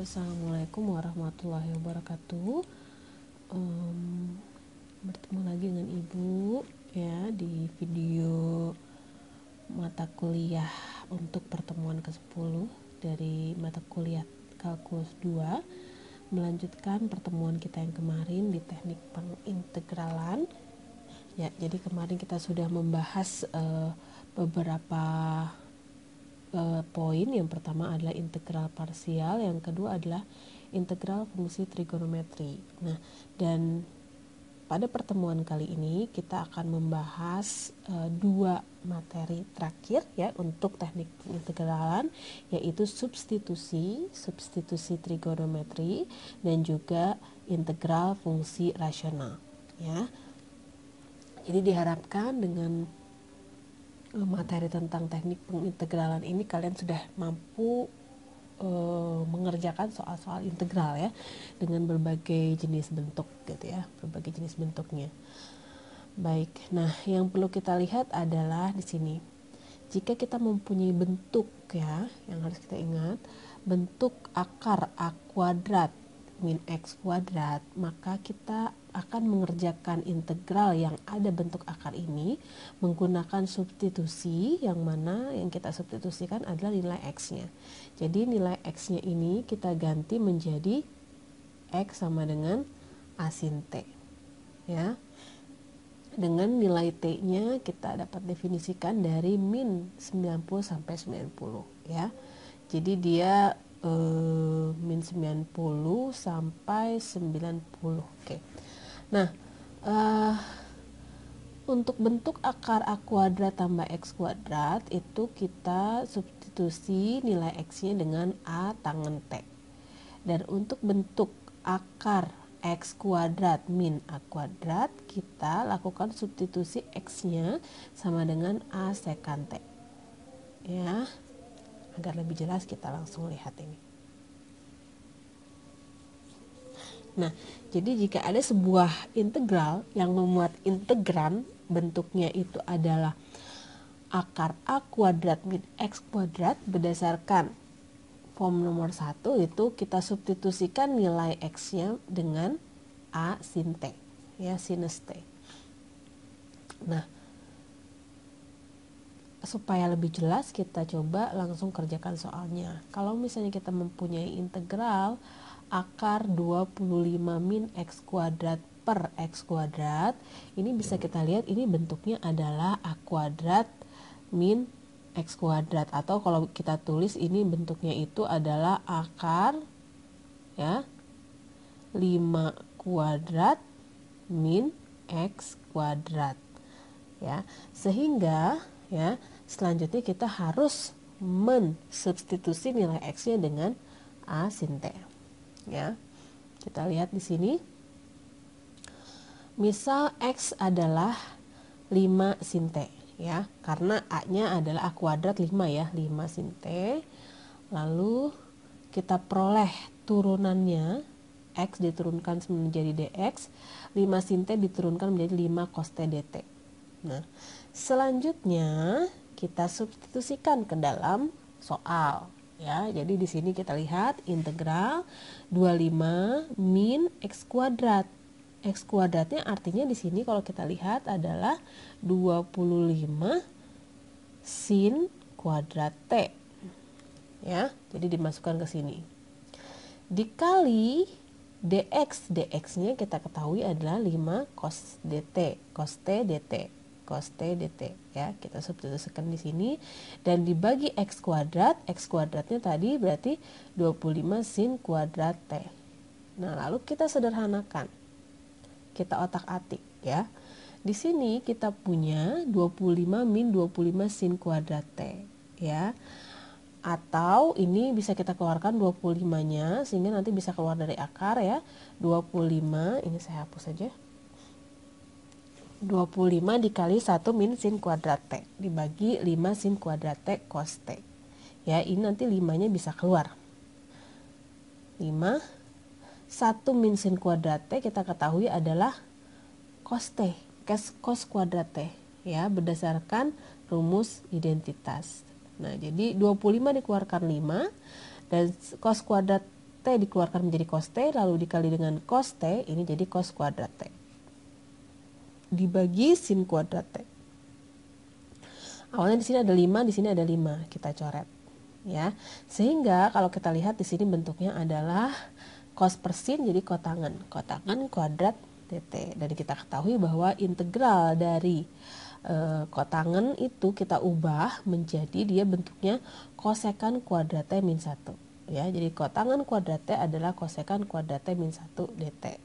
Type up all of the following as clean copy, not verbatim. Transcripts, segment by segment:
Assalamualaikum warahmatullahi wabarakatuh. Bertemu lagi dengan Ibu ya di video mata kuliah untuk pertemuan ke-10 dari mata kuliah Kalkulus 2, melanjutkan pertemuan kita yang kemarin di teknik pengintegralan. Ya, jadi kemarin kita sudah membahas beberapa poin. Yang pertama adalah integral parsial, yang kedua adalah integral fungsi trigonometri. Nah, dan pada pertemuan kali ini kita akan membahas dua materi terakhir ya untuk teknik integralan, yaitu substitusi trigonometri dan juga integral fungsi rasional ya. Jadi diharapkan dengan materi tentang teknik pengintegralan ini kalian sudah mampu mengerjakan soal-soal integral ya dengan berbagai jenis bentuk gitu ya, berbagai jenis bentuknya. Baik, nah yang perlu kita lihat adalah di sini. Jika kita mempunyai bentuk ya, yang harus kita ingat, bentuk akar A kuadrat min X kuadrat, maka kita akan mengerjakan integral yang ada bentuk akar ini menggunakan substitusi, yang mana yang kita substitusikan adalah nilai X-nya. Jadi nilai X-nya ini kita ganti menjadi X sama dengan A sin T ya. Dengan nilai T-nya kita dapat definisikan dari min 90 sampai 90 ya. Jadi dia min 90 sampai 90. Oke. Nah, untuk bentuk akar A kuadrat tambah X kuadrat itu kita substitusi nilai X-nya dengan A tangen T. Dan untuk bentuk akar X kuadrat min A kuadrat, kita lakukan substitusi X-nya sama dengan A sekan T. Ya, agar lebih jelas kita langsung lihat ini. Nah, jadi jika ada sebuah integral yang memuat integran, bentuknya itu adalah akar A kuadrat min X kuadrat, berdasarkan form nomor 1 itu kita substitusikan nilai X-nya dengan A sin T, ya, sinus T. Nah, supaya lebih jelas kita coba langsung kerjakan soalnya. Kalau misalnya kita mempunyai integral akar 25 min X kuadrat per X kuadrat, ini bisa kita lihat ini bentuknya adalah A kuadrat min X kuadrat, atau kalau kita tulis ini bentuknya itu adalah akar ya 5 kuadrat min X kuadrat ya. Sehingga ya selanjutnya kita harus mensubstitusi nilai X-nya dengan A sin T. Ya. Kita lihat di sini. Misal X adalah 5 sin T ya, karena A-nya adalah A kuadrat 5 ya, 5 sin T. Lalu kita peroleh turunannya, X diturunkan menjadi dx, 5 sin T diturunkan menjadi 5 cos T dt. Nah, selanjutnya kita substitusikan ke dalam soal ya. Jadi di sini kita lihat integral 25 min X kuadrat. X kuadratnya artinya di sini kalau kita lihat adalah 25 sin kuadrat T. Ya, jadi dimasukkan ke sini. Dikali dx, dx-nya kita ketahui adalah 5 cos dt, cos T dt, cos T dt ya. Kita substitusikan di sini dan dibagi X kuadratnya tadi berarti 25 sin kuadrat T. Nah, lalu kita sederhanakan. Kita otak-atik ya. Di sini kita punya 25 min 25 sin kuadrat T ya. Atau ini bisa kita keluarkan 25-nya sehingga nanti bisa keluar dari akar ya. 25, ini saya hapus saja. 25 dikali 1 min sin kuadrat T dibagi 5 sin kuadrat T cos T. Ya, ini nanti 5-nya bisa keluar. 5 1 min sin kuadrat T kita ketahui adalah cos T, cos kuadrat T ya, berdasarkan rumus identitas. Nah, jadi 25 dikeluarkan 5 dan cos kuadrat T dikeluarkan menjadi cos T, lalu dikali dengan cos T, ini jadi cos kuadrat T. Dibagi sin kuadrat T. Awalnya di sini ada 5, di sini ada 5, kita coret. Ya. Sehingga kalau kita lihat di sini bentuknya adalah cos per sin jadi kotangan. Kotangan kuadrat dt. Dan kita ketahui bahwa integral dari kotangan itu kita ubah menjadi dia bentuknya kosekan kuadrat T min 1. Ya, jadi kotangan kuadrat T adalah kosekan kuadrat T min 1 dt.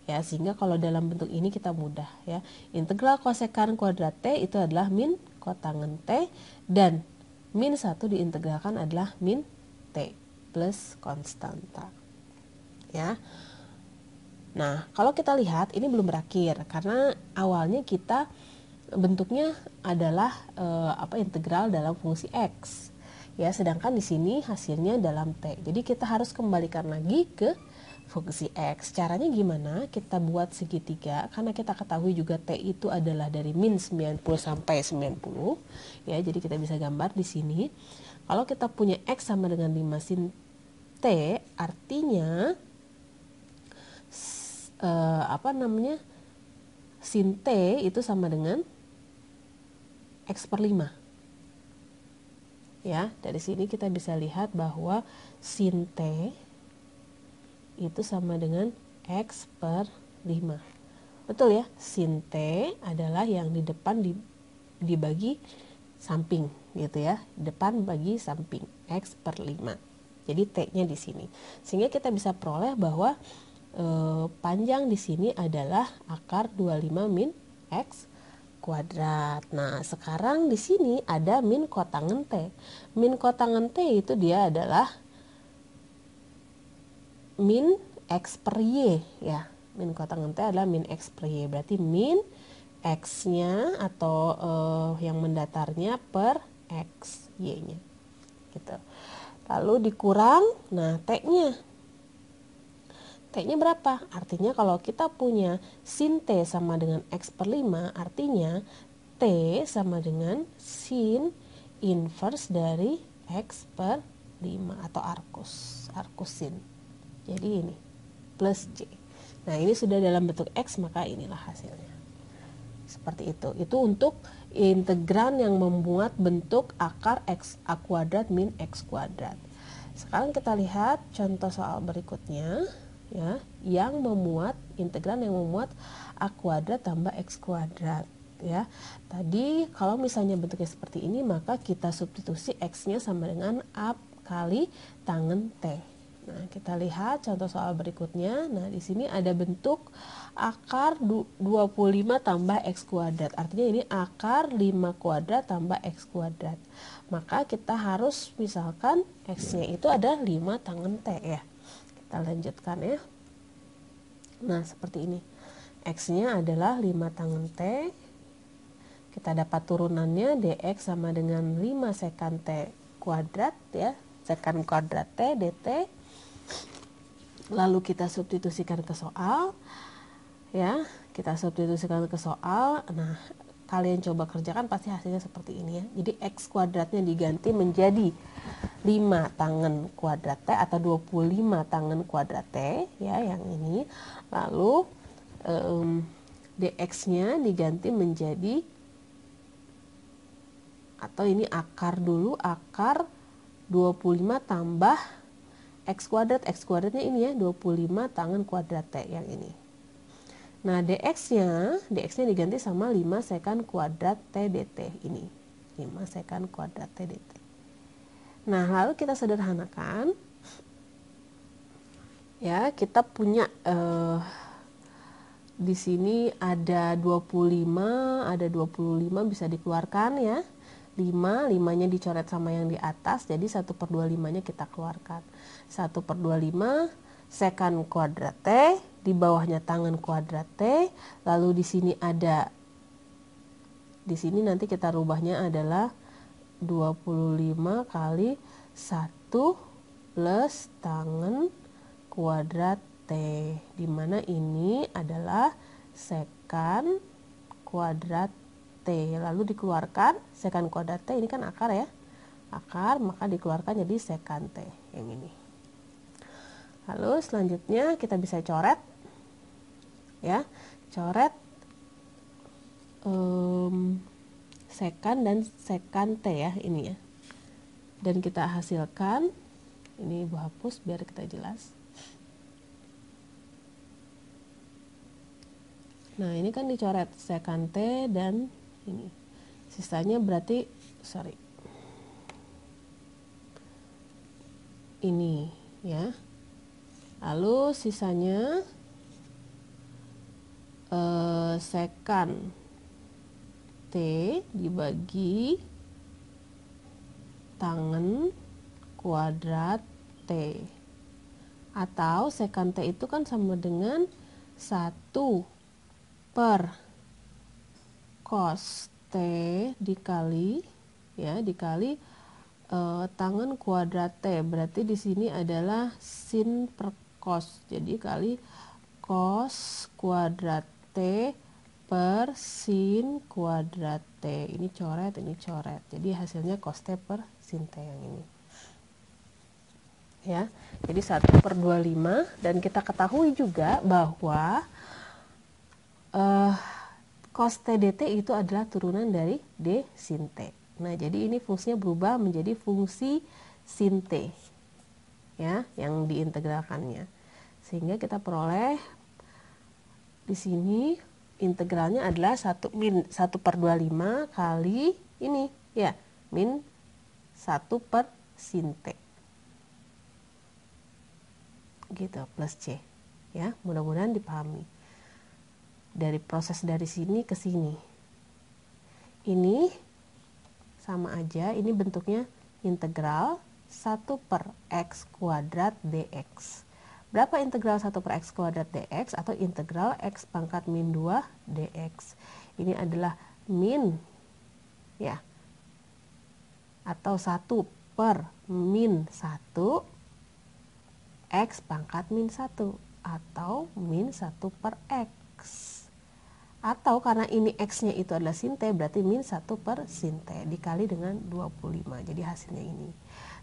Ya, sehingga kalau dalam bentuk ini kita mudah ya. Integral kosekan kuadrat T itu adalah min kotangan T dan min 1 diintegralkan adalah min T plus konstanta. Ya. Nah, kalau kita lihat ini belum berakhir karena awalnya kita bentuknya adalah integral dalam fungsi X. Ya, sedangkan di sini hasilnya dalam T. Jadi kita harus kembalikan lagi ke fungsi X. Caranya gimana? Kita buat segitiga karena kita ketahui juga T itu adalah dari min 90 sampai 90. Ya, jadi kita bisa gambar di sini. Kalau kita punya X sama dengan 5 sin T, artinya sin T itu sama dengan X per 5. Ya, dari sini kita bisa lihat bahwa sin T itu sama dengan X per 5. Betul ya, sin T adalah yang di depan dibagi samping gitu ya. Depan bagi samping X per 5. Jadi T-nya di sini. Sehingga kita bisa peroleh bahwa panjang di sini adalah akar 25 min X kuadrat. Nah, sekarang di sini ada min kotangan T. Min kotangan T itu dia adalah min X per Y ya. Min kotangan T adalah min X per Y. Berarti min X-nya atau yang mendatarnya per X Y-nya. Gitu. Lalu dikurang, nah T-nya. T-nya berapa? Artinya kalau kita punya sin T sama dengan X per 5, artinya T sama dengan sin inverse dari X per 5 atau arcus sin. Jadi ini plus J. Nah, ini sudah dalam bentuk X, maka inilah hasilnya. Seperti itu. Itu untuk integran yang membuat bentuk akar X A kuadrat min X kuadrat. Sekarang kita lihat contoh soal berikutnya. Ya, yang memuat integran yang memuat A kuadrat tambah X kuadrat ya. Tadi kalau misalnya bentuknya seperti ini, maka kita substitusi X-nya sama dengan A kali tangen T. Nah, kita lihat contoh soal berikutnya. Nah, di sini ada bentuk akar 25 tambah X kuadrat. Artinya ini akar 5 kuadrat tambah X kuadrat. Maka kita harus misalkan X-nya itu ada 5 tangen T ya. Kita lanjutkan ya. Nah, seperti ini. X-nya adalah 5 tangen T. Kita dapat turunannya dx sama dengan 5 sekan T kuadrat ya. Sekan kuadrat T dt. Lalu kita substitusikan ke soal. Ya, kita substitusikan ke soal. Nah, kalian coba kerjakan pasti hasilnya seperti ini ya. Jadi X kuadratnya diganti menjadi 5 tangen kuadrat T atau 25 tangen kuadrat T ya, yang ini. Lalu dx-nya diganti menjadi, atau ini akar dulu, akar 25 tambah X kuadrat. X kuadratnya ini ya, 25 tangen kuadrat T yang ini. Nah, dx-nya diganti sama 5 sekan kuadrat T dt ini. 5 sekan kuadrat T dt. Nah, lalu kita sederhanakan. Ya, kita punya di sini ada 25 bisa dikeluarkan ya. 5-nya dicoret sama yang di atas, jadi 1/25-nya kita keluarkan. 1/25 sekan kuadrat T, di bawahnya tangen kuadrat T, lalu di sini ada, di sini nanti kita rubahnya adalah 25 kali 1 plus tangen kuadrat T, dimana ini adalah sekan kuadrat T, lalu dikeluarkan sekan kuadrat T, ini kan akar ya, akar, maka dikeluarkan jadi sekan T yang ini. Lalu selanjutnya kita bisa coret, ya, coret sekan dan sekan T ya ini ya. Dan kita hasilkan, ini Ibu hapus biar kita jelas. Nah ini kan dicoret sekan T dan ini. Sisanya berarti, ini ya. Lalu sisanya sekan T dibagi tangen kuadrat T. Atau sekan T itu kan sama dengan 1 per cos T dikali, ya, dikali tangen kuadrat T. Berarti di sini adalah sin per cos. Jadi kali cos kuadrat T per sin kuadrat T. Ini coret, ini coret. Jadi hasilnya cos T per sin T yang ini. Ya, jadi 1/25. Dan kita ketahui juga bahwa cos T dt itu adalah turunan dari D sin T. Nah, jadi ini fungsinya berubah menjadi fungsi sin T, ya, yang diintegralkannya. Sehingga kita peroleh di sini integralnya adalah 1/25 kali ini, ya, min 1 per sin T. Gitu, plus C. Ya, mudah-mudahan dipahami. Dari proses dari sini ke sini. Ini sama aja, ini bentuknya integral 1 per x kuadrat dx. Berapa integral 1 per x kuadrat dx atau integral x pangkat min 2 dx? Ini adalah min, ya, atau 1 per min 1 x pangkat min 1 atau min 1 per x. Atau karena ini x-nya itu adalah sin T, berarti min 1 per sin T dikali dengan 25. Jadi hasilnya ini.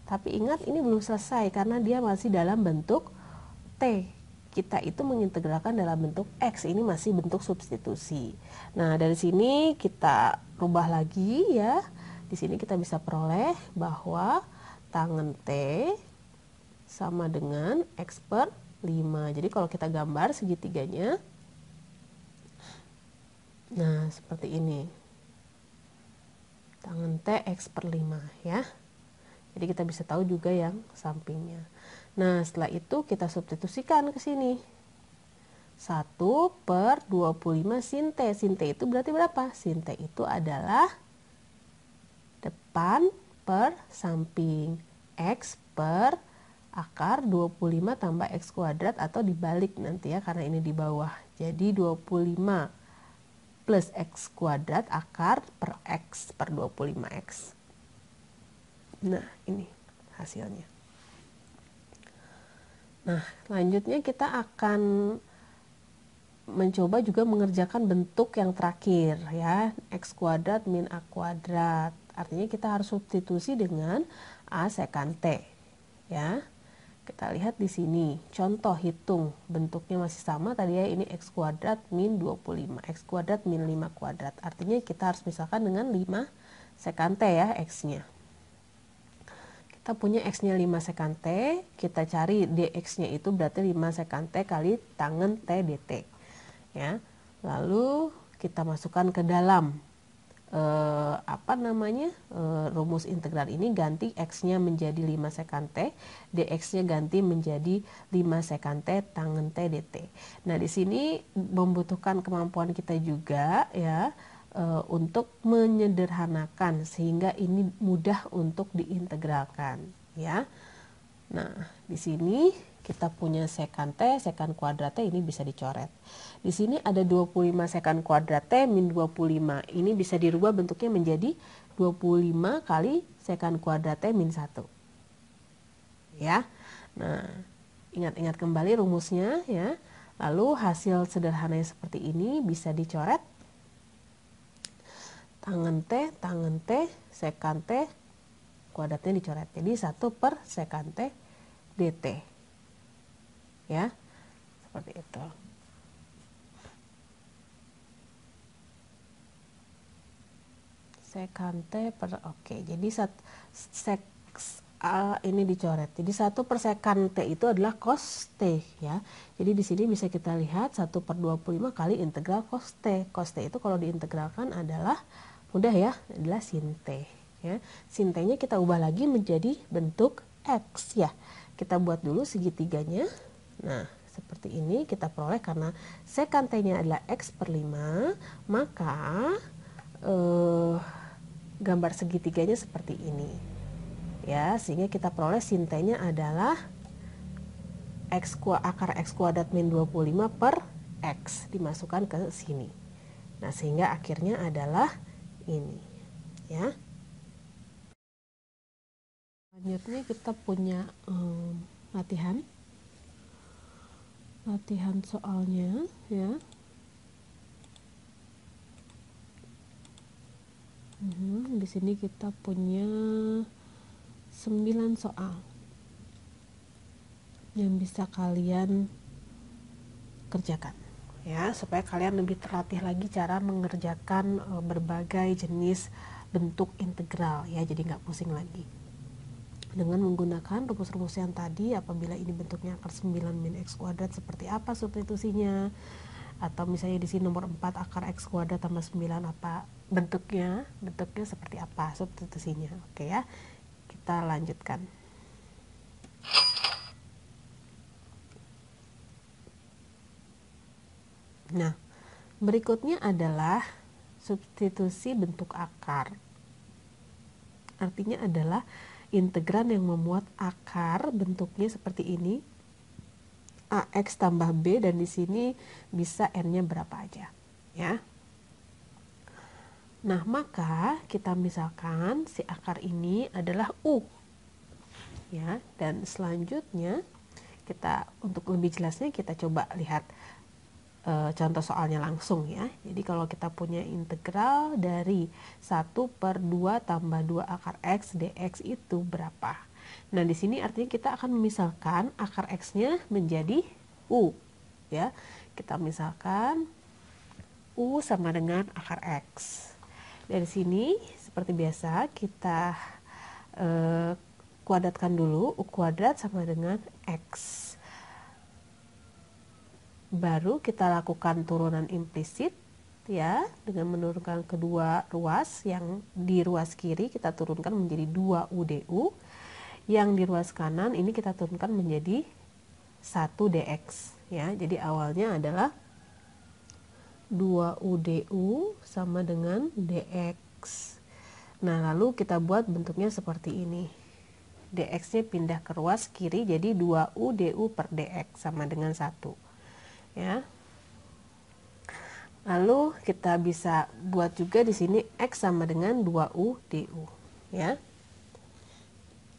Tapi ingat ini belum selesai karena dia masih dalam bentuk T. Kita itu mengintegralkan dalam bentuk X. Ini masih bentuk substitusi. Nah, dari sini kita rubah lagi ya. Di sini kita bisa peroleh bahwa tangen T sama dengan X per 5. Jadi kalau kita gambar segitiganya, nah seperti ini. Tangen T X per 5 ya. Jadi kita bisa tahu juga yang sampingnya. Nah setelah itu kita substitusikan ke sini. 1 per 25 sin T. Sin T itu berarti berapa? Sin T itu adalah depan per samping. X per akar 25 tambah X kuadrat atau dibalik nanti ya karena ini di bawah. Jadi 25 plus X kuadrat akar per X per 25X. Nah ini hasilnya. Nah selanjutnya kita akan mencoba juga mengerjakan bentuk yang terakhir ya. X kuadrat min A kuadrat. Artinya kita harus substitusi dengan A sekan T ya. Kita lihat di sini, contoh hitung bentuknya masih sama tadi ya, ini x kuadrat min 25, x kuadrat min 5 kuadrat. Artinya kita harus misalkan dengan 5 sekan T ya x-nya. Kita punya x-nya 5 sekan T, kita cari dx-nya itu berarti 5 sekan T kali tangen T dt. Ya. Lalu kita masukkan ke dalam rumus integral ini, ganti x-nya menjadi 5 sekan T, dx-nya ganti menjadi 5 sekan T tangen T dt. Nah, di sini membutuhkan kemampuan kita juga ya untuk menyederhanakan sehingga ini mudah untuk diintegralkan ya. Nah, di sini kita punya sekan T, sekan kuadrat T ini bisa dicoret. Di sini ada 25 sekan kuadrat T min 25. Ini bisa dirubah bentuknya menjadi 25 kali sekan kuadrat T min 1. Ya. Nah, ingat-ingat kembali rumusnya ya. Lalu hasil sederhananya seperti ini bisa dicoret. Tangen T, sekan T, kuadratnya dicoret. Jadi 1 per sekan T dt. ya, seperti itu. Sekante per, oke, jadi ini dicoret. Jadi 1 per sekante itu adalah cos T ya. Jadi di sini bisa kita lihat 1 per 25 kali integral cos T. Cos T itu kalau diintegralkan adalah mudah ya, adalah sin T ya. Sin T-nya kita ubah lagi menjadi bentuk X ya. Kita buat dulu segitiganya. Nah, seperti ini kita peroleh karena sekante-nya adalah X per 5, maka gambar segitiganya seperti ini. Ya, sehingga kita peroleh sin T-nya adalah akar X kuadrat min 25 per X dimasukkan ke sini. Nah, sehingga akhirnya adalah ini. Ya. Selanjutnya kita punya latihan soalnya ya. Di sini kita punya 9 soal yang bisa kalian kerjakan ya, supaya kalian lebih terlatih lagi cara mengerjakan berbagai jenis bentuk integral ya, jadi nggak pusing lagi dengan menggunakan rumus-rumus yang tadi. Apabila ini bentuknya akar 9 min X kuadrat, seperti apa substitusinya, atau misalnya di sini nomor 4 akar X kuadrat tambah 9, apa bentuknya seperti apa substitusinya. Oke ya, kita lanjutkan. Nah, berikutnya adalah substitusi bentuk akar. Artinya adalah integran yang memuat akar bentuknya seperti ini, AX tambah B, dan di sini bisa N-nya berapa aja ya. Nah, maka kita misalkan si akar ini adalah U ya, dan selanjutnya kita untuk lebih jelasnya kita coba lihat contoh soalnya langsung ya. Jadi kalau kita punya integral dari 1 per 2 tambah 2 akar X dx itu berapa? Nah, di sini artinya kita akan memisahkan akar X-nya menjadi U ya. Kita misalkan U sama dengan akar X. Dari sini seperti biasa kita kuadratkan dulu. U kuadrat sama dengan X. Baru kita lakukan turunan implisit ya, dengan menurunkan kedua ruas. Yang di ruas kiri kita turunkan menjadi 2U du, yang di ruas kanan ini kita turunkan menjadi 1 dx ya. Jadi awalnya adalah 2U du sama dengan dx. Nah, lalu kita buat bentuknya seperti ini. Dx-nya pindah ke ruas kiri jadi 2U du per dx sama dengan 1 ya. Lalu kita bisa buat juga di sini X sama dengan 2U du ya.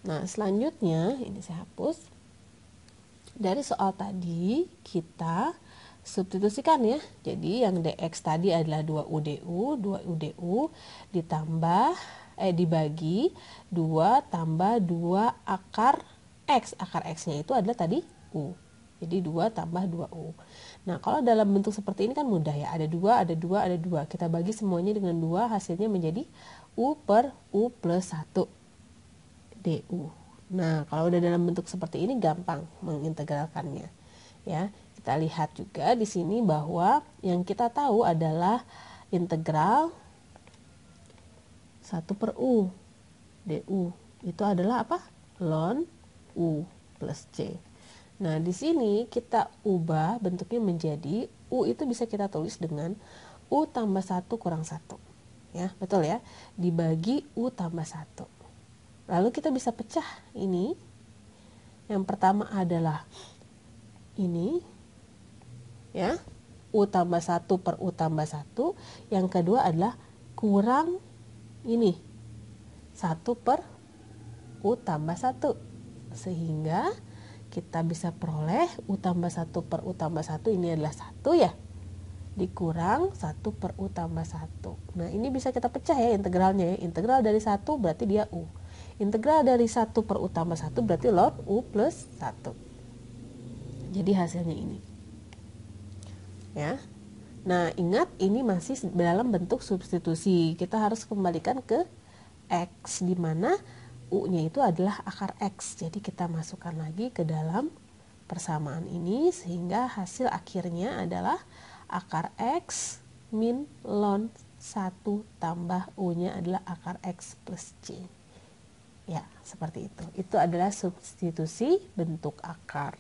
Nah, selanjutnya ini saya hapus. Dari soal tadi kita substitusikan ya. Jadi yang dx tadi adalah 2U du ditambah dibagi 2 tambah 2 akar X. Akar X-nya itu adalah tadi U. Jadi 2 tambah 2U. Nah, kalau dalam bentuk seperti ini kan mudah ya. Ada 2, ada 2, ada 2. Kita bagi semuanya dengan 2, hasilnya menjadi U per U plus 1 du. Nah, kalau udah dalam bentuk seperti ini gampang mengintegralkannya. Ya, kita lihat juga di sini bahwa yang kita tahu adalah integral 1 per U du. Itu adalah apa? Ln U plus C. Nah, di sini kita ubah bentuknya menjadi U itu bisa kita tulis dengan U tambah 1 kurang 1. Ya, betul ya? Dibagi U tambah 1. Lalu kita bisa pecah ini. Yang pertama adalah ini. Ya. U tambah 1 per U tambah 1. Yang kedua adalah kurang ini. 1 per U tambah 1. Sehingga kita bisa peroleh U tambah 1 per U tambah 1 ini adalah 1 ya, dikurang 1 per U tambah 1. Nah, ini bisa kita pecah ya integralnya ya. Integral dari 1 berarti dia U. Integral dari 1 per U tambah 1 berarti ln U plus 1. Jadi hasilnya ini. Ya. Nah, ingat ini masih dalam bentuk substitusi. Kita harus kembalikan ke X, di mana U-nya itu adalah akar X. Jadi kita masukkan lagi ke dalam persamaan ini, sehingga hasil akhirnya adalah akar X min ln 1 tambah U-nya adalah akar X plus C. Ya, seperti itu. Itu adalah substitusi bentuk akar.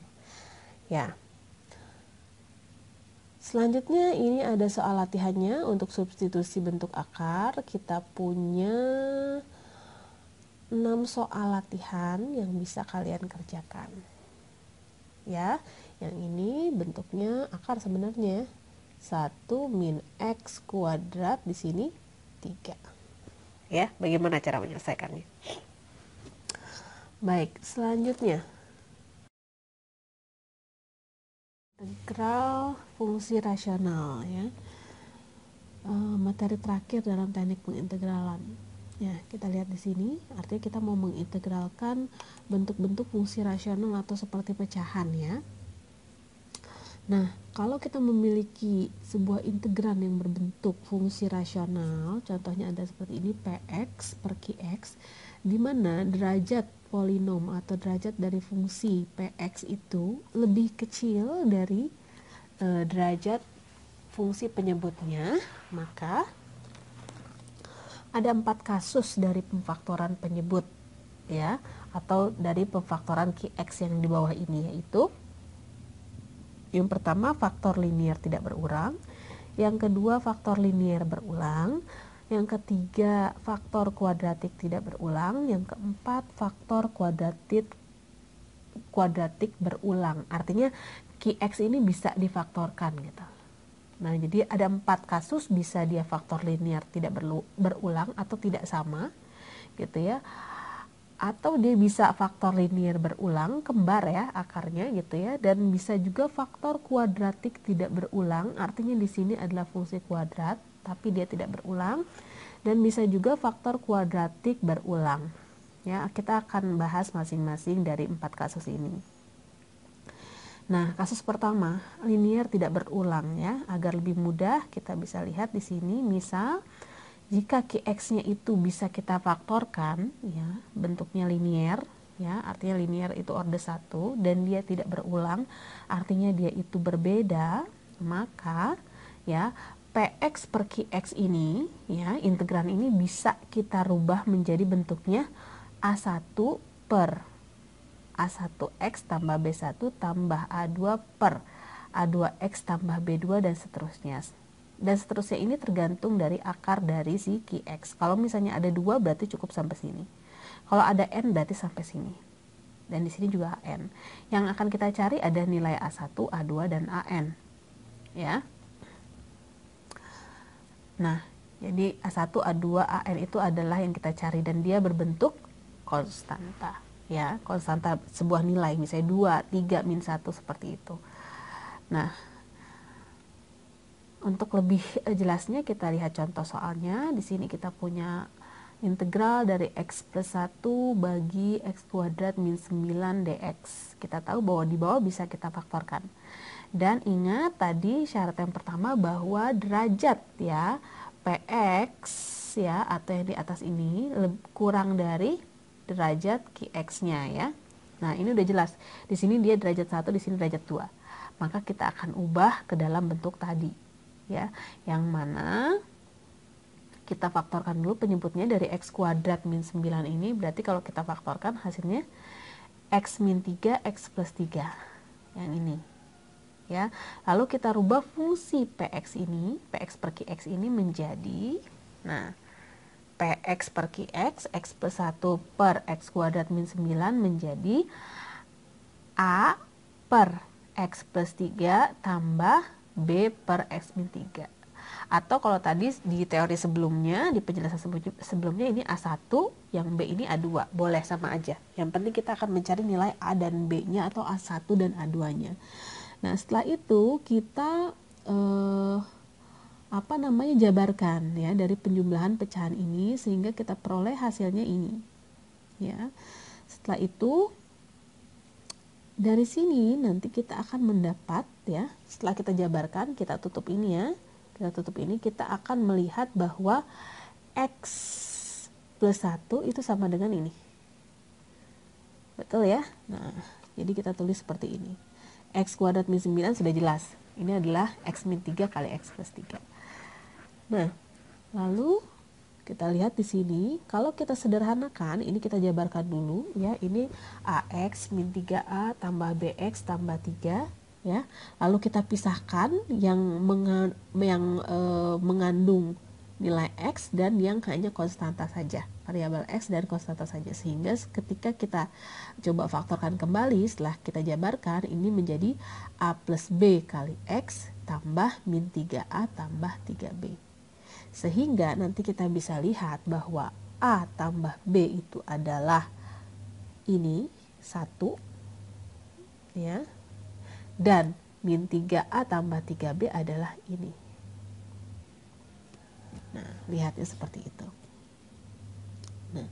Ya. Selanjutnya ini ada soal latihannya untuk substitusi bentuk akar. Kita punya 6 soal latihan yang bisa kalian kerjakan. Ya, yang ini bentuknya akar sebenarnya. 1 min X kuadrat, di sini 3. Ya, bagaimana cara menyelesaikannya? Baik, selanjutnya integral fungsi rasional, ya. Materi terakhir dalam teknik pengintegralan. Ya, kita lihat di sini, artinya kita mau mengintegralkan bentuk-bentuk fungsi rasional atau seperti pecahan, ya. Nah, kalau kita memiliki sebuah integran yang berbentuk fungsi rasional, contohnya ada seperti ini, Px per Qx, di mana derajat polinom atau derajat dari fungsi Px itu lebih kecil dari derajat fungsi penyebutnya, maka ada 4 kasus dari pemfaktoran penyebut, ya, atau dari pemfaktoran Qx yang di bawah ini, yaitu yang pertama faktor linier tidak berulang, yang kedua faktor linier berulang, yang ketiga faktor kuadratik tidak berulang, yang keempat faktor kuadratik berulang. Artinya Qx ini bisa difaktorkan gitu. Nah, jadi ada 4 kasus, bisa dia faktor linier tidak berulang atau tidak sama gitu ya. Atau dia bisa faktor linier berulang, kembar ya akarnya gitu ya, dan bisa juga faktor kuadratik tidak berulang, artinya di sini adalah fungsi kuadrat tapi dia tidak berulang, dan bisa juga faktor kuadratik berulang. Ya, kita akan bahas masing-masing dari 4 kasus ini. Nah, kasus pertama, linier tidak berulang ya. Agar lebih mudah kita bisa lihat di sini, misal jika Qx-nya itu bisa kita faktorkan, ya, bentuknya linier, ya, artinya linier itu orde 1 dan dia tidak berulang, artinya dia itu berbeda, maka ya Px per Qx ini, ya, integran ini bisa kita rubah menjadi bentuknya A1 per A1x tambah B1 tambah A2 per A2x tambah B2 dan seterusnya. Dan seterusnya ini tergantung dari akar dari si Qx. Kalau misalnya ada 2 berarti cukup sampai sini. Kalau ada n berarti sampai sini. Dan di sini juga n. Yang akan kita cari ada nilai A1, A2 dan AN. Ya. Nah, jadi A1, A2, AN itu adalah yang kita cari dan dia berbentuk konstanta. Ya, konstanta sebuah nilai, misalnya 2, 3, min 1 seperti itu. Nah, untuk lebih jelasnya kita lihat contoh soalnya. Di sini kita punya integral dari x plus 1 bagi x kuadrat min 9 dx. Kita tahu bahwa di bawah bisa kita faktorkan. Dan ingat tadi syarat yang pertama bahwa derajat ya px ya atau yang di atas ini kurang dari derajat qx-nya ya. Nah, ini udah jelas. Di sini dia derajat 1, di sini derajat 2. Maka kita akan ubah ke dalam bentuk tadi. Ya, yang mana kita faktorkan dulu penyebutnya dari x kuadrat min 9 ini, berarti kalau kita faktorkan hasilnya x min 3 x plus 3 yang ini ya. Lalu kita rubah fungsi px ini, px per qx ini menjadi, nah, px per qx x plus 1 per x kuadrat min 9 menjadi a per x plus 3 tambah B per X min 3. Atau kalau tadi di teori sebelumnya, di penjelasan sebelumnya ini A1, yang B ini A2. Boleh sama aja. Yang penting kita akan mencari nilai A dan B-nya atau A1 dan A2-nya. Nah, setelah itu kita jabarkan ya dari penjumlahan pecahan ini sehingga kita peroleh hasilnya ini. Ya. Setelah itu dari sini nanti kita akan mendapat ya, setelah kita jabarkan, kita tutup ini ya, kita akan melihat bahwa X plus 1 itu sama dengan ini. Betul ya? Nah, jadi kita tulis seperti ini. X kuadrat min 9 sudah jelas. Ini adalah X min 3 kali X plus 3. Nah, lalu kita lihat di sini, kalau kita sederhanakan, ini kita jabarkan dulu ya. Ini AX min 3A tambah BX tambah 3 ya. Lalu kita pisahkan yang mengandung nilai X dan yang hanya konstanta saja, variabel X dan konstanta saja, sehingga ketika kita coba faktorkan kembali setelah kita jabarkan, ini menjadi A plus B kali X tambah min 3A tambah 3B. Sehingga nanti kita bisa lihat bahwa A tambah B itu adalah ini 1 ya, dan min 3A tambah 3B adalah ini. Nah, lihatnya seperti itu. Nah,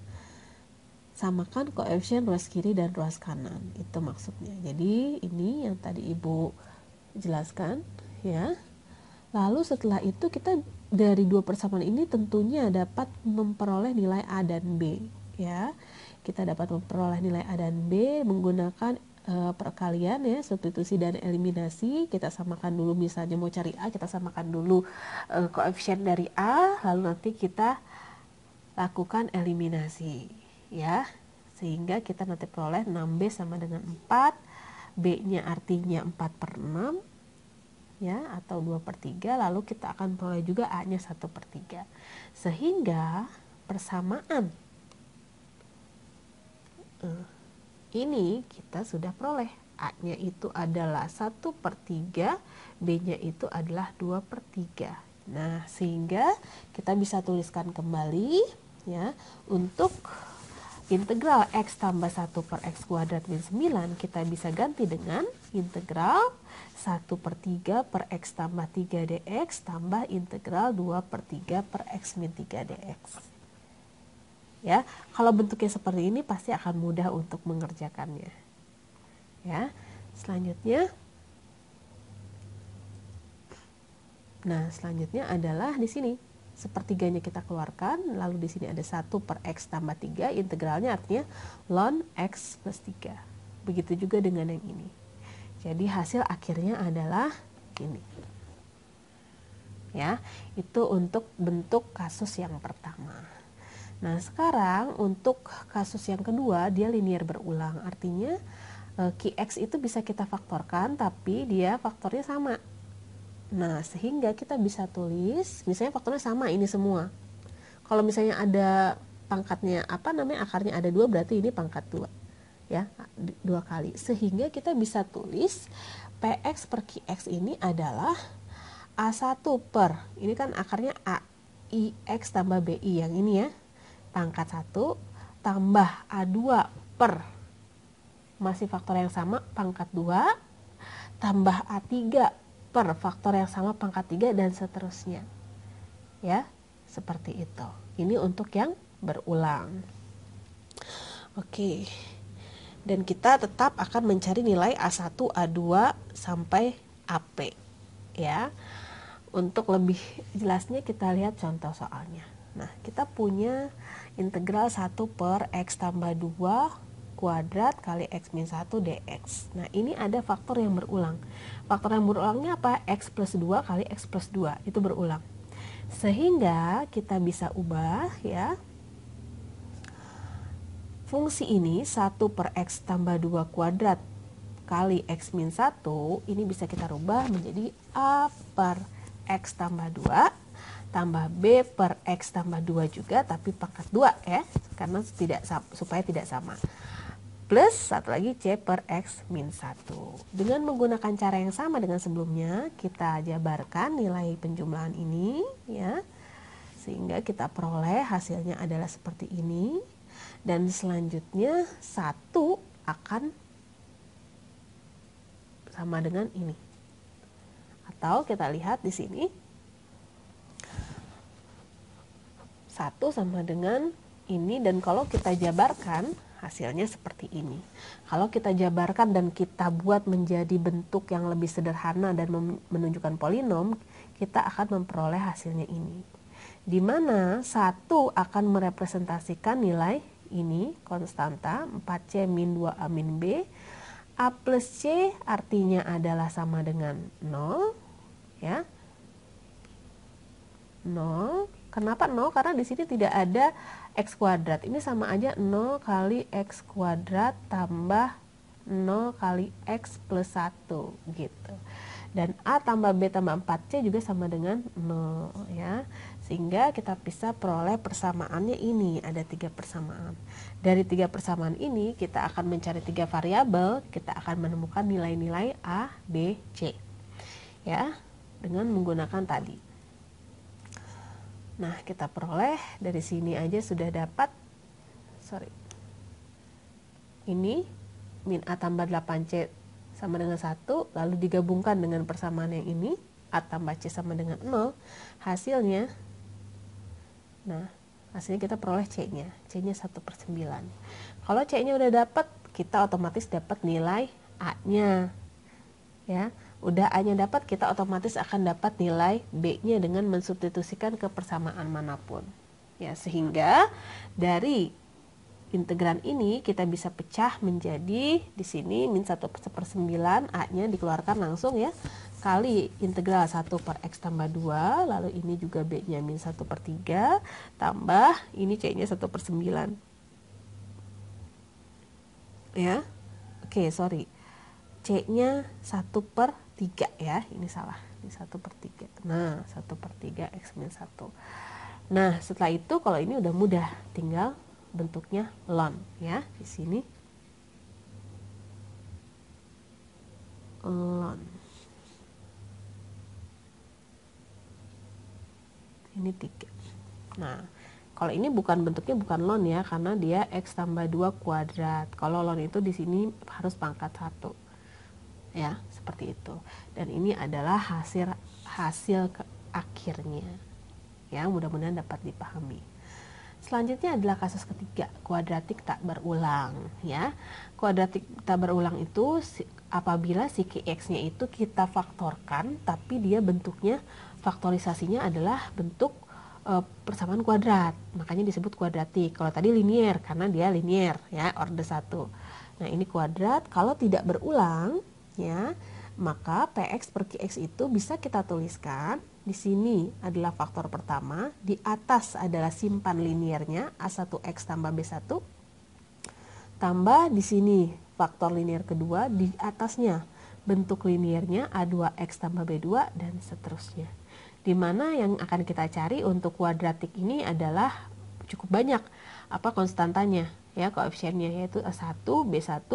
samakan koefisien ruas kiri dan ruas kanan, itu maksudnya. Jadi ini yang tadi Ibu jelaskan ya. Lalu setelah itu kita dari dua persamaan ini tentunya dapat memperoleh nilai A dan B ya. Kita dapat memperoleh nilai A dan B menggunakan perkalian ya, substitusi dan eliminasi. Kita samakan dulu, misalnya mau cari A, kita samakan dulu koefisien dari A, lalu nanti kita lakukan eliminasi ya. Sehingga kita nanti peroleh 6B sama dengan 4, B-nya artinya 4/6 ya, atau 2/3, lalu kita akan peroleh juga A-nya 1/3. Sehingga persamaan ini kita sudah peroleh. A-nya itu adalah 1/3, B-nya itu adalah 2/3. Nah, sehingga kita bisa tuliskan kembali ya, untuk integral X tambah 1 per X kuadrat min 9 kita bisa ganti dengan integral 1/3 per X tambah 3 dx tambah integral 2/3 per X min 3 dx. Ya, kalau bentuknya seperti ini pasti akan mudah untuk mengerjakannya. Ya, selanjutnya. Nah, selanjutnya adalah di sini. Sepertiganya kita keluarkan, lalu di sini ada 1 per X tambah 3, integralnya artinya ln X plus 3. Begitu juga dengan yang ini. Jadi hasil akhirnya adalah ini. Ya, itu untuk bentuk kasus yang pertama. Nah, sekarang untuk kasus yang kedua, dia linear berulang. Artinya Qx itu bisa kita faktorkan, tapi dia faktornya sama. Nah, sehingga kita bisa tulis, misalnya faktornya sama ini semua. Kalau misalnya ada pangkatnya, akarnya ada 2, berarti ini pangkat 2. Ya, 2 kali. Sehingga kita bisa tulis Px per Qx ini adalah A1 per, ini kan akarnya A, IX tambah BI yang ini ya, pangkat 1 tambah A2 per, masih faktor yang sama, pangkat 2 tambah A3 per faktor yang sama, pangkat 3, dan seterusnya ya, seperti itu. Ini untuk yang berulang. Oke, dan kita tetap akan mencari nilai A1, A2 sampai AP ya. Untuk lebih jelasnya kita lihat contoh soalnya. Nah, kita punya integral 1 per X tambah 2 kuadrat kali X min 1 dx. Nah, ini ada faktor yang berulang. Faktor yang berulangnya apa? X plus 2 kali X plus 2, itu berulang. Sehingga kita bisa ubah ya, fungsi ini 1 per X tambah 2 kuadrat kali X min 1, ini bisa kita rubah menjadi A per X tambah 2 tambah B per X tambah 2 juga, tapi pangkat 2 ya, karena supaya tidak sama, plus satu lagi C per X min 1. Dengan menggunakan cara yang sama dengan sebelumnya, kita jabarkan nilai penjumlahan ini ya, sehingga kita peroleh hasilnya adalah seperti ini. Dan selanjutnya 1 akan sama dengan ini. Atau kita lihat di sini 1 sama dengan ini, dan kalau kita jabarkan hasilnya seperti ini. Kalau kita jabarkan dan kita buat menjadi bentuk yang lebih sederhana dan menunjukkan polinom, kita akan memperoleh hasilnya ini. Di mana 1 akan merepresentasikan nilai ini, konstanta 4C min 2A min B. A plus C artinya adalah sama dengan 0, ya. 0. Kenapa 0? Karena di sini tidak ada X kuadrat. Ini sama aja 0 kali X kuadrat tambah 0 kali X plus 1 gitu. Dan A tambah B tambah 4C juga sama dengan 0, ya. Sehingga kita bisa peroleh persamaannya ini, ada 3 persamaan. Dari 3 persamaan ini kita akan mencari 3 variabel, kita akan menemukan nilai-nilai A, B, C. Ya, dengan menggunakan tadi. Nah, kita peroleh dari sini aja sudah dapat, ini min A tambah 8C sama dengan 1, lalu digabungkan dengan persamaan yang ini, A tambah C sama dengan 0, hasilnya, nah, hasilnya kita peroleh C-nya, C-nya 1/9. Kalau C-nya udah dapat, kita otomatis dapat nilai A-nya, ya. Udah A-nya dapat, kita otomatis akan dapat nilai B-nya dengan mensubstitusikan ke persamaan manapun. Ya, sehingga dari integran ini kita bisa pecah menjadi di sini min 1/9, A-nya dikeluarkan langsung ya, kali integral 1 per X tambah 2, lalu ini juga B-nya min 1/3, tambah ini C-nya 1/9. Ya, oke, sorry. C-nya 1/3 ya, ini salah, ini 1/3. Nah, 1/3 X min 1. Nah, setelah itu kalau ini udah mudah, tinggal bentuknya ln ya, di sini ln. Ini 3. Nah, kalau ini bentuknya bukan ln ya, karena dia X tambah 2 kuadrat. Kalau ln itu di sini harus pangkat 1. Ya, seperti itu. Dan ini adalah hasil akhirnya. Ya, mudah-mudahan dapat dipahami. Selanjutnya adalah kasus ketiga, kuadratik tak berulang, ya. Kuadratik tak berulang itu apabila si X-nya itu kita faktorkan, tapi dia bentuknya faktorisasinya adalah bentuk persamaan kuadrat. Makanya disebut kuadratik. Kalau tadi linier karena dia linier, ya, order 1. Nah, ini kuadrat. Kalau tidak berulang, ya, maka Px per Qx itu bisa kita tuliskan di sini adalah faktor pertama, di atas adalah simpan liniernya A1x tambah B1, tambah di sini faktor linier kedua, di atasnya bentuk liniernya A2x tambah B2 dan seterusnya. Di mana yang akan kita cari untuk kuadratik ini adalah cukup banyak konstantanya, ya, koefisiennya, yaitu A1, B1,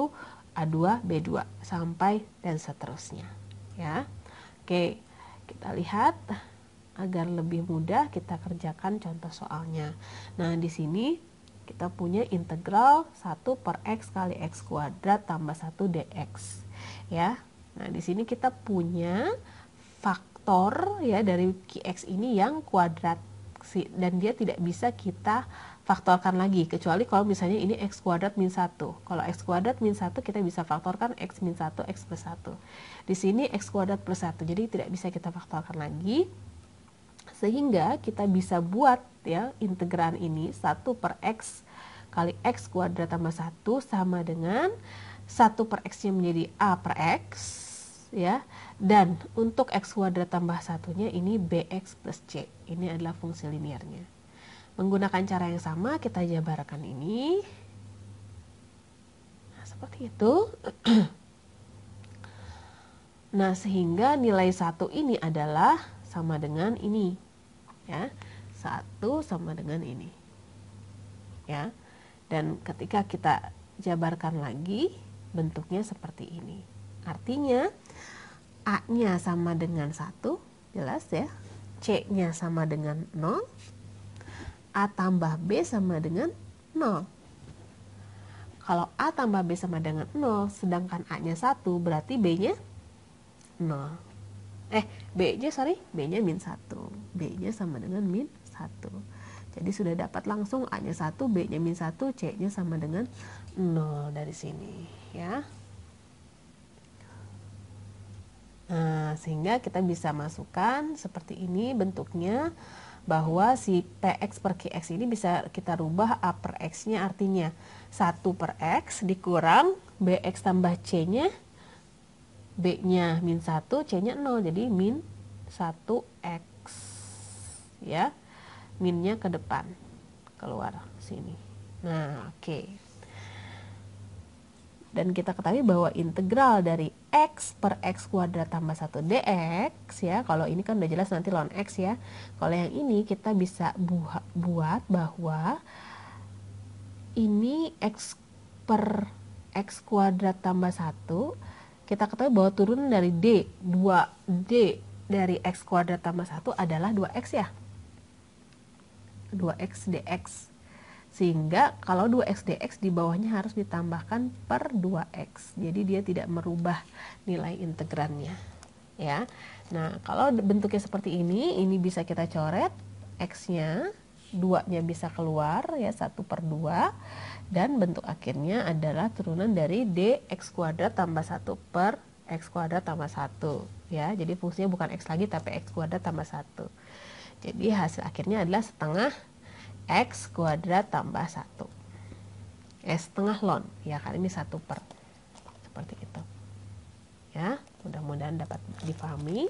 A2, B2 sampai dan seterusnya, ya. Oke, kita lihat agar lebih mudah kita kerjakan contoh soalnya. Nah, di sini kita punya integral 1 per X kali X kuadrat tambah 1 dx, ya. Nah, di sini kita punya faktor, ya, dari Qx ini yang kuadrat dan dia tidak bisa kita faktorkan lagi, kecuali kalau misalnya ini X kuadrat min 1. Kalau X kuadrat min 1 kita bisa faktorkan X min 1, X plus 1. Di sini X kuadrat plus 1, jadi tidak bisa kita faktorkan lagi. Sehingga kita bisa buat, ya, integran ini 1 per X kali X kuadrat tambah 1 sama dengan 1 per X-nya menjadi A per X, ya. Dan untuk X kuadrat tambah 1-nya ini Bx plus C. Ini adalah fungsi liniernya. Menggunakan cara yang sama kita jabarkan ini. Nah, seperti itu. Nah, sehingga nilai 1 ini adalah sama dengan ini. Ya, 1 sama dengan ini. Ya. Dan ketika kita jabarkan lagi, bentuknya seperti ini. Artinya A-nya sama dengan 1, jelas ya. C-nya sama dengan 0. A tambah B sama dengan 0. Kalau A tambah B sama dengan 0, sedangkan A-nya 1, berarti B-nya 0. B-nya min 1. B-nya sama dengan min 1. Jadi sudah dapat langsung A-nya 1, B-nya min 1, C-nya sama dengan 0 dari sini ya. Nah, sehingga kita bisa masukkan seperti ini bentuknya, bahwa si Px per Qx ini bisa kita rubah A per X-nya, artinya 1 per X dikurang Bx tambah C-nya, B-nya min 1, C-nya 0, jadi min 1X ya, minnya ke depan, keluar sini. Nah, oke. Dan kita ketahui bahwa integral dari X per X kuadrat tambah 1 dx ya, kalau ini kan udah jelas nanti ln X ya. Kalau yang ini kita bisa buat bahwa ini X per X kuadrat tambah 1, kita ketahui bahwa turunan dari D, 2D dari X kuadrat tambah 1 adalah 2X ya, 2X dx. Sehingga kalau 2x dx di bawahnya harus ditambahkan per 2x. Jadi dia tidak merubah nilai integrannya. Ya. Nah, kalau bentuknya seperti ini bisa kita coret x-nya, 2-nya bisa keluar ya, 1 per 2. Dan bentuk akhirnya adalah turunan dari dx kuadrat tambah 1 per x kuadrat tambah 1. Ya, jadi fungsinya bukan x lagi tapi x kuadrat tambah 1. Jadi hasil akhirnya adalah setengah X kuadrat tambah 1. Setengah ln, ya kan, ini 1 per. Seperti itu. Ya, mudah-mudahan dapat dipahami.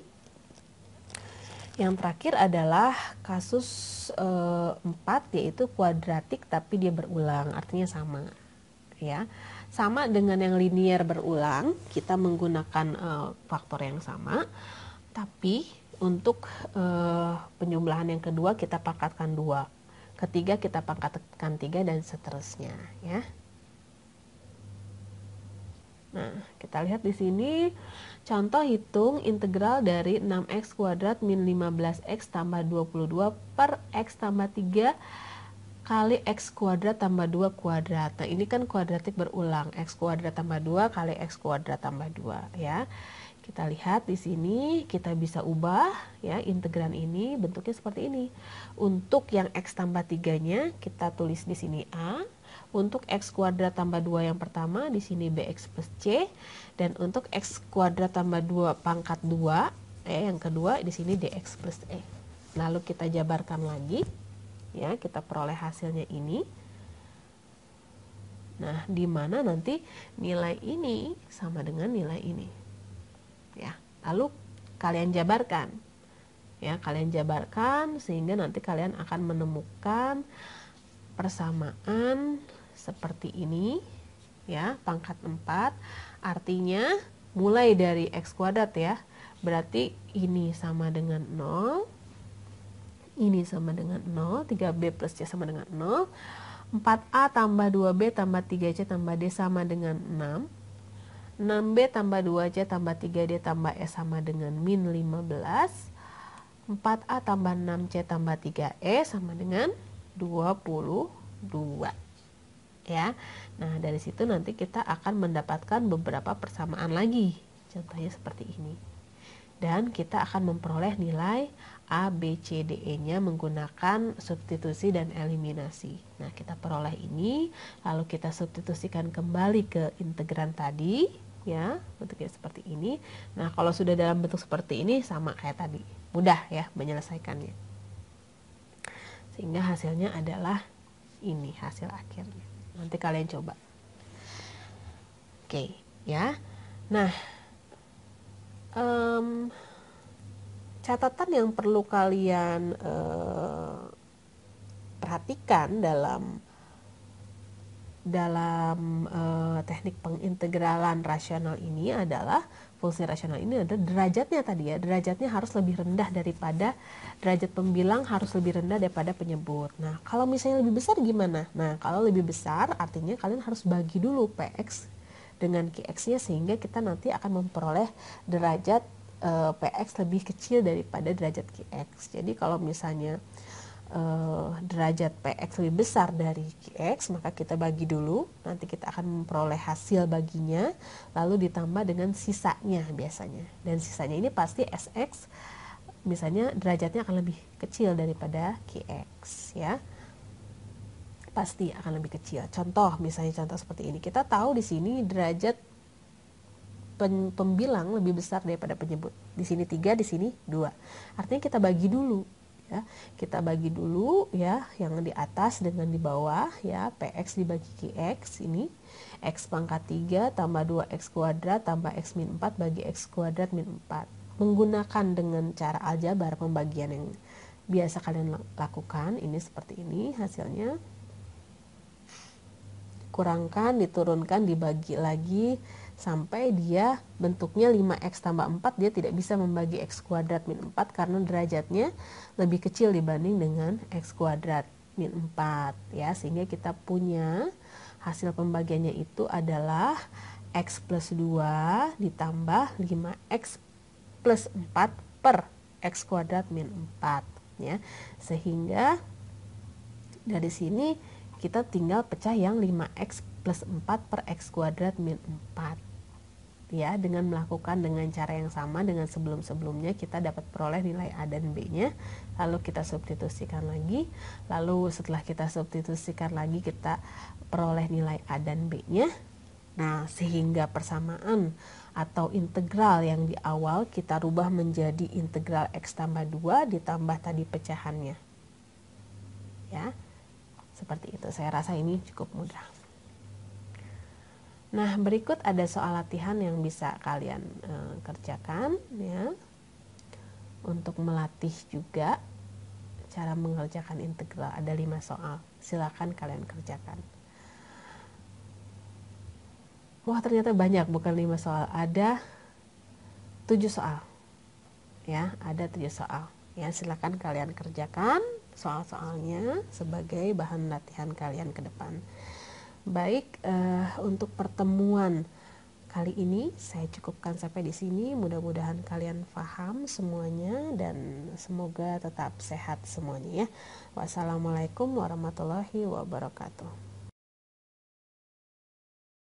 Yang terakhir adalah kasus 4, yaitu kuadratik tapi dia berulang, artinya sama. Ya, sama dengan yang linier berulang, kita menggunakan faktor yang sama, tapi untuk penjumlahan yang kedua kita pangkatkan 2. Ketiga kita pangkatkan 3 dan seterusnya ya. Nah, kita lihat di sini contoh hitung integral dari 6x kuadrat min 15x tambah 22 per x tambah 3 kali x kuadrat tambah 2 kuadrat. Nah, ini kan kuadratik berulang, x kuadrat tambah 2 kali x kuadrat tambah 2 ya. Kita lihat di sini kita bisa ubah ya integran ini bentuknya seperti ini. Untuk yang x tambah 3-nya kita tulis di sini A. Untuk x kuadrat tambah 2 yang pertama di sini bx plus c, dan untuk x kuadrat tambah 2 pangkat 2 yang kedua di sini dx plus e. Lalu kita jabarkan lagi ya, kita peroleh hasilnya ini. Nah, di mana nanti nilai ini sama dengan nilai ini. Ya, lalu kalian jabarkan. Ya, kalian jabarkan sehingga nanti kalian akan menemukan persamaan seperti ini ya, pangkat 4. Artinya mulai dari x kuadrat ya. Berarti ini sama dengan 0. Ini sama dengan 0, 3b plus c sama dengan 0. 4a tambah 2b tambah 3c tambah d sama dengan 6. 6b tambah 2c tambah 3d tambah e sama dengan min 15. 4a tambah 6c tambah 3e sama dengan 22. Ya. Nah, dari situ nanti kita akan mendapatkan beberapa persamaan lagi. Contohnya seperti ini. Dan kita akan memperoleh nilai A, B, C, D, E-nya menggunakan substitusi dan eliminasi. Nah, kita peroleh ini, lalu kita substitusikan kembali ke integran tadi. Ya, bentuknya seperti ini. Nah, kalau sudah dalam bentuk seperti ini sama kayak tadi, mudah ya menyelesaikannya. Sehingga hasilnya adalah ini hasil akhirnya. Nanti kalian coba. Oke, ya. Nah, catatan yang perlu kalian perhatikan dalam teknik pengintegralan rasional ini adalah fungsi rasional ini adalah derajatnya tadi ya. Derajatnya harus lebih rendah daripada derajat pembilang, harus lebih rendah daripada penyebut. Nah, kalau misalnya lebih besar gimana? Nah, kalau lebih besar artinya kalian harus bagi dulu Px dengan Qx-nya sehingga kita nanti akan memperoleh derajat Px lebih kecil daripada derajat Qx. Jadi kalau misalnya derajat Px lebih besar dari Qx, maka kita bagi dulu, nanti kita akan memperoleh hasil baginya, lalu ditambah dengan sisanya biasanya, dan sisanya ini pasti Sx misalnya derajatnya akan lebih kecil daripada Qx ya. pasti akan lebih kecil. Contoh, misalnya contoh seperti ini. Kita tahu di sini derajat pembilang lebih besar daripada penyebut. Di sini 3, di sini 2. Artinya kita bagi dulu ya. Kita bagi dulu ya yang di atas dengan di bawah ya. Px dibagi Qx ini x pangkat 3 tambah 2x kuadrat tambah x min 4 bagi x kuadrat min 4. Menggunakan dengan cara aljabar pembagian yang biasa kalian lakukan, ini seperti ini hasilnya. Kurangkan, diturunkan, dibagi lagi sampai dia bentuknya 5x tambah 4, dia tidak bisa membagi x kuadrat min 4 karena derajatnya lebih kecil dibanding dengan x kuadrat min 4 ya, sehingga kita punya hasil pembagiannya itu adalah x plus 2 ditambah 5x plus 4 per x kuadrat min 4 ya, sehingga dari sini kita tinggal pecah yang 5x plus 4 per x kuadrat min 4 ya, dengan melakukan dengan cara yang sama dengan sebelum-sebelumnya. Kita dapat peroleh nilai A dan B nya, lalu kita substitusikan lagi, lalu setelah kita substitusikan lagi kita peroleh nilai A dan B nya. Nah, sehingga persamaan atau integral yang di awal kita rubah menjadi integral x tambah 2 ditambah tadi pecahannya ya, seperti itu. Saya rasa ini cukup mudah. Nah, berikut ada soal latihan yang bisa kalian kerjakan ya, untuk melatih juga cara mengerjakan integral. Ada 5 soal, silakan kalian kerjakan. Wah, ternyata banyak, bukan 5 soal, ada 7 soal ya, ada 7 soal ya. Silakan kalian kerjakan soal-soalnya sebagai bahan latihan kalian ke depan. Baik, untuk pertemuan kali ini saya cukupkan sampai di sini. Mudah-mudahan kalian paham semuanya dan semoga tetap sehat semuanya ya. Wassalamualaikum warahmatullahi wabarakatuh.